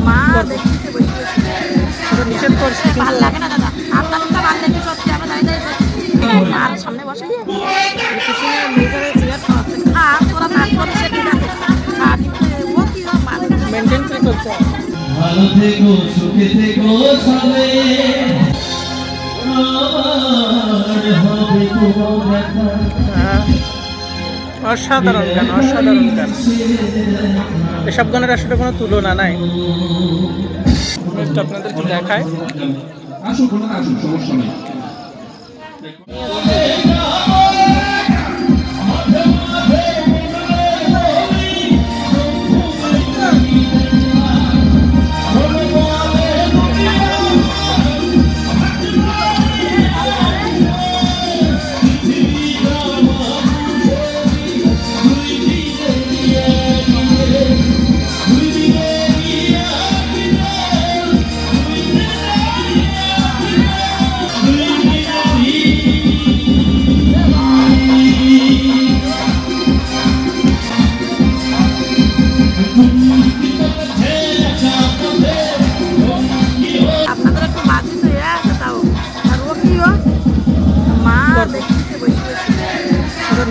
মা দেখতেছে বসে বসে নিষেধ করছে, ভালো লাগে না দাদা। আপনার তো ভালো লাগে সত্যি, আমরা দাঁড়িয়ে দাঁড়িয়ে আর সামনে বসে গিয়ে পিছনে মেয়েদের সিগারেট খাওয়াচ্ছে। খা তোরা কাজ করে সে ঠিক আছে, খা, কিন্তু ও কি মেনটেন করে চলছে। ভালো থেকো, সুখে থেকো সবে, অসাধারণ গান, অসাধারণ গান। এসব গানের আসলে কোনো তুলনা নাই। আপনাদেরকে দেখায়, আসুন সমস্যা নেই।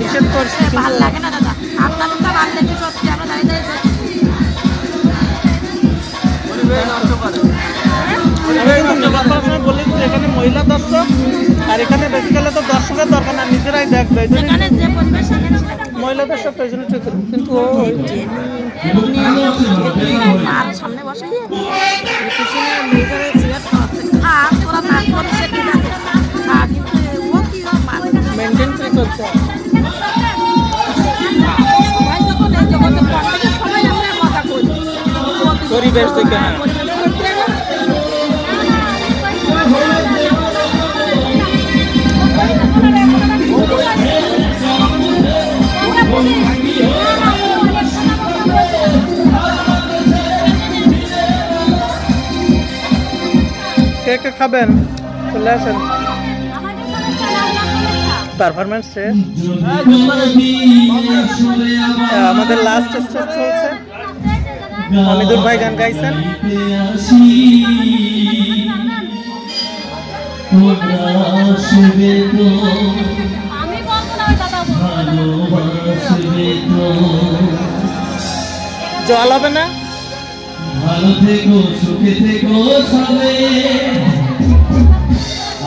নিষেধ করছে, ভালো লাগে না দাদা। আপনার তো ভালো লাগে সত্যি, আমরা দাঁড়িয়ে দাঁড়িয়ে বলি এখানে মহিলা দর্শক, আর এখানে বেসিক্যালি তো দর্শকের দরকার না, নিজেরাই দেখবে। মহিলা দর্শক কিন্তু সামনে বসে গিয়ে পিছনে মেয়েদের সিগারেট খাওয়াচ্ছে। খা তোরা কাজ করে সে ঠিক আছে, খা, কিন্তু ও কি মেনটেন করে চলছে। পরিবেশ দেখে না, কে কে খাবেন চলে আসেন। পারফরমেন্স শেষ, আমাদের লাস্ট স্টেজ চলছে। হামিদুর ভাই গান গাইছেন। জল হবে না, ভালো থেকো, সুখে থেকো সবে,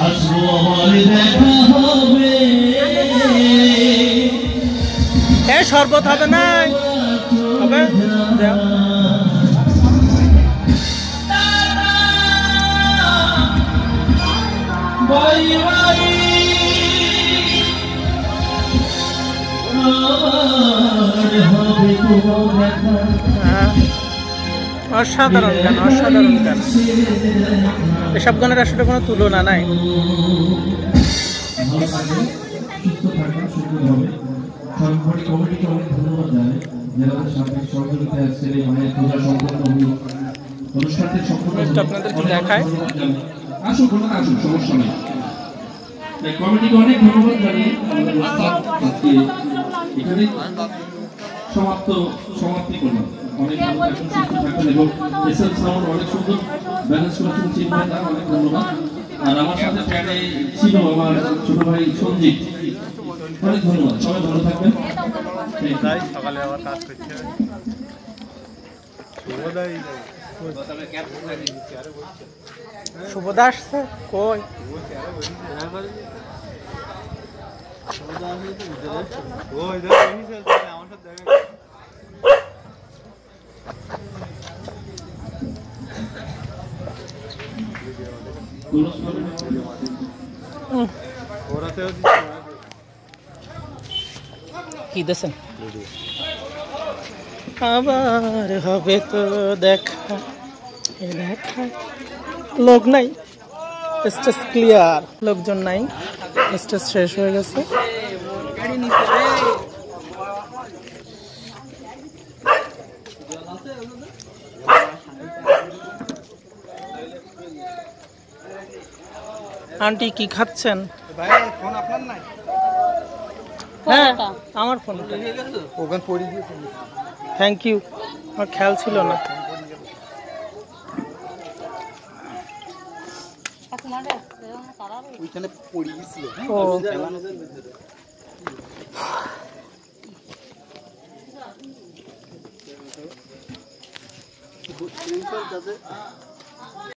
আসবো আবার দেখা হবে। শরবত হবে না, হবে অসাধারণ গান, অসাধারণ গান। এসব গানের আসলে কোনো তুলনা নাই। কমিটিকে অনেক ধন্যবাদ জানাই, যারা সার্বিক সহযোগিতায় আজকের এই মায়ের পূজা সম্পন্ন হলো, অনুষ্ঠানটি সম্পূর্ণ আপনাদেরকে দেখায়। আসুন সমস্যা নেই। কমিটিকে অনেক ধন্যবাদ জানিয়ে আমাদের আজকে এখানে সমাপ্তি করলাম। অনেক ভালো থাকুন, সুস্থ থাকুন এবং এসএল সাউন্ড অনেক সুন্দর ব্যালেন্স করেছেন চিন্ময় দা, অনেক ধন্যবাদ। আর আমার সাথে প্যাডে ছিল আমার ছোট ভাই সঞ্জিত, অনেক ধন্যবাদ। সবাই ভালো থাকবেন। সকালে আবার কাজ করছে। শুভদা আসছে কই? কি দেন আবার হবে তো দেখা, লোক নাই, স্টেজ ক্লিয়ার, লোকজন নাই, স্টেজ শেষ হয়ে গেছে। আন্টি কি খাচ্ছেন? হ্যাঁ আমার ফোন, থ্যাংক ইউ। আমার খেয়াল ছিল না। ওইখানে পড়ে গেছিল। ও যাতে